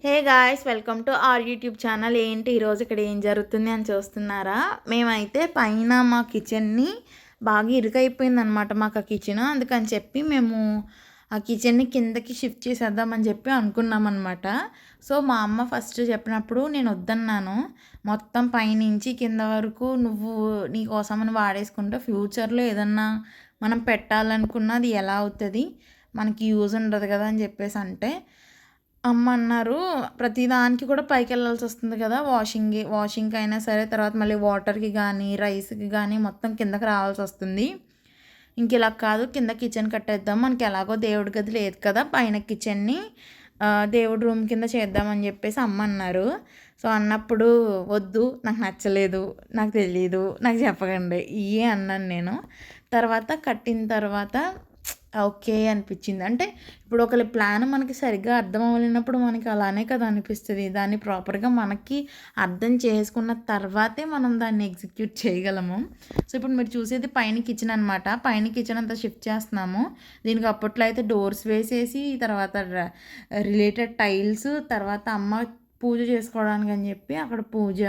Hey guys, welcome to our YouTube channel. ఏంటి ఈరోజు ఇక్కడ ఏం జరుగుతుంది అని చూస్తున్నారా? మేమైతే పైన మా కిచెన్ని బాగా ఇరుకైపోయిందనమాట. మాకు ఆ కిచెన్ అందుకని చెప్పి మేము ఆ కిచెన్ని కిందకి షిఫ్ట్ చేసేద్దామని చెప్పి అనుకున్నామన్నమాట. సో మా అమ్మ ఫస్ట్ చెప్పినప్పుడు నేను వద్దన్నాను. మొత్తం పైనుంచి కింద వరకు నువ్వు నీ కోసమని వాడేసుకుంటే ఫ్యూచర్లో ఏదన్నా మనం పెట్టాలనుకున్నది ఎలా అవుతుంది, మనకి యూజ్ ఉండదు కదా అని చెప్పేసి అంటే అమ్మ అన్నారు, ప్రతిదానికి కూడా పైకెళ్ళాల్సి వస్తుంది కదా, వాషింగ్‌కి అయినా సరే, తర్వాత మళ్ళీ వాటర్‌కి కానీ, రైస్‌కి కానీ మొత్తం కిందకి రావాల్సి వస్తుంది. ఇంక ఇలా కాదు, కింద కిచెన్ కట్టేద్దాం, మనకి ఎలాగో దేవుడి గది లేదు కదా, పైన కిచెన్ని దేవుడి రూమ్ కింద చేద్దామని చెప్పేసి అమ్మ అన్నారు. సో అన్నప్పుడు వద్దు, నాకు నచ్చలేదు, నాకు తెలీదు, నాకు చెప్పకండి ఇయే అన్నాను నేను. తర్వాత కట్టిన తర్వాత ఓకే అనిపించింది. అంటే ఇప్పుడు ఒకళ్ళ ప్లాన్ మనకి సరిగ్గా అర్థం అవ్వలేనప్పుడు మనకి అలానే కదా అనిపిస్తుంది. దాన్ని ప్రాపర్గా మనకి అర్థం చేసుకున్న తర్వాతే మనం దాన్ని ఎగ్జిక్యూట్ చేయగలము. సో ఇప్పుడు మీరు చూసేది పైన కిచెన్ అనమాట. పైన కిచెన్ అంతా షిఫ్ట్ చేస్తున్నాము. దీనికి అప్పట్లో అయితే డోర్స్ వేసేసి, తర్వాత రిలేటెడ్ టైల్స్, తర్వాత అమ్మ పూజ చేసుకోవడానికి అని చెప్పి అక్కడ పూజ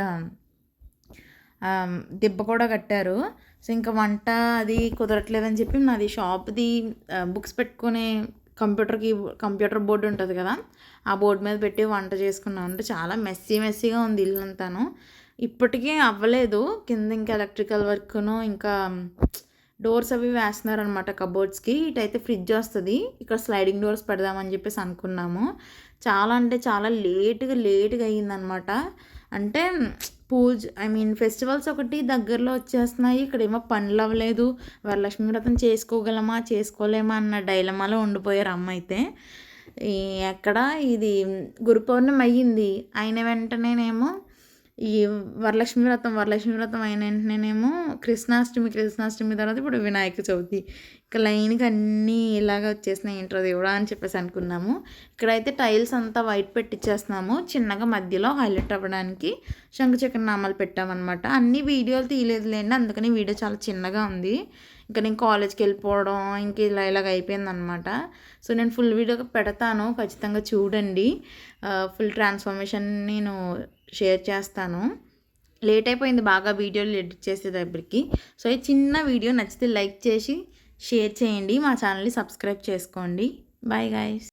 దిబ్బ కూడా కట్టారు. సో ఇంకా వంట అది కుదరట్లేదని చెప్పి నాది షాప్ది బుక్స్ పెట్టుకునే కంప్యూటర్ బోర్డు ఉంటుంది కదా, ఆ బోర్డు మీద పెట్టి వంట చేసుకున్నాం. అంటే చాలా మెస్సీగా ఉంది ఇల్లు అంతాను. ఇప్పటికీ అవ్వలేదు. కింద ఇంకా ఎలక్ట్రికల్ వర్క్ను, ఇంకా డోర్స్ అవి వేస్తున్నారనమాట కబోర్డ్స్కి. ఇటైతే ఫ్రిడ్జ్ వస్తుంది, ఇక్కడ స్లైడింగ్ డోర్స్ పెడదామని చెప్పేసి అనుకున్నాము. చాలా అంటే చాలా లేట్గా అయ్యిందనమాట. అంటే ఫెస్టివల్స్ ఒకటి దగ్గరలో వచ్చేస్తున్నాయి, ఇక్కడేమో పనులు అవ్వలేదు, వరలక్ష్మి వ్రతం చేసుకోగలమా చేసుకోలేమా అన్న డైలమాలో ఉండిపోయారు అమ్మ అయితే. ఎక్కడ ఇది గురు పౌర్ణమి అయ్యింది, అయిన వెంటనేనేమో ఈ వరలక్ష్మి వ్రతం అయిన వెంటనేనేమో కృష్ణాష్టమి తర్వాత ఇప్పుడు వినాయక చవితి. ఇక లైన్గా అన్నీ ఇలాగ వచ్చేసినాయి, ఏంట్రో దేవుడా అని చెప్పేసి అనుకున్నాము. ఇక్కడైతే టైల్స్ అంతా వైట్ పెట్టించేస్తున్నాము, చిన్నగా మధ్యలో హైలైట్ అవ్వడానికి శంకుచక్ర నామాలు పెట్టామన్నమాట. అన్ని వీడియోలు తీయలేదులేండి, అందుకని వీడియో చాలా చిన్నగా ఉంది. ఇంకా నేను కాలేజ్కి వెళ్ళిపోవడం ఇంక ఇలాగ అయిపోయిందనమాట. సో నేను ఫుల్ వీడియో పెడతాను, ఖచ్చితంగా చూడండి. ఫుల్ ట్రాన్స్ఫర్మేషన్ నేను షేర్ చేస్తాను. లేట్ అయిపోయింది బాగా వీడియోలు ఎడిట్ చేసే దగ్గరికి. సో ఈ చిన్న వీడియో నచ్చితే లైక్ చేసి షేర్ చేయండి, మా ఛానల్ని సబ్స్క్రైబ్ చేసుకోండి. Bye guys.